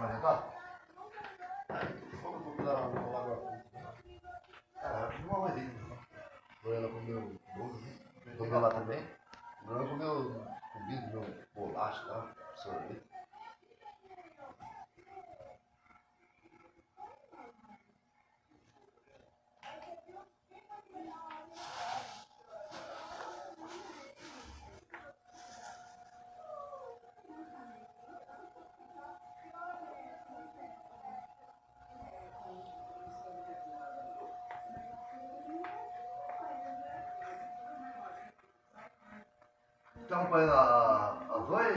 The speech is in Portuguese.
Maneca. Como tu cuidar uma palavra? Uma vez. Ela comeu doce. Comeu lá também? Ela comeu comida, meu bolacha lá, sorvete. Trong bây giờ ở dưới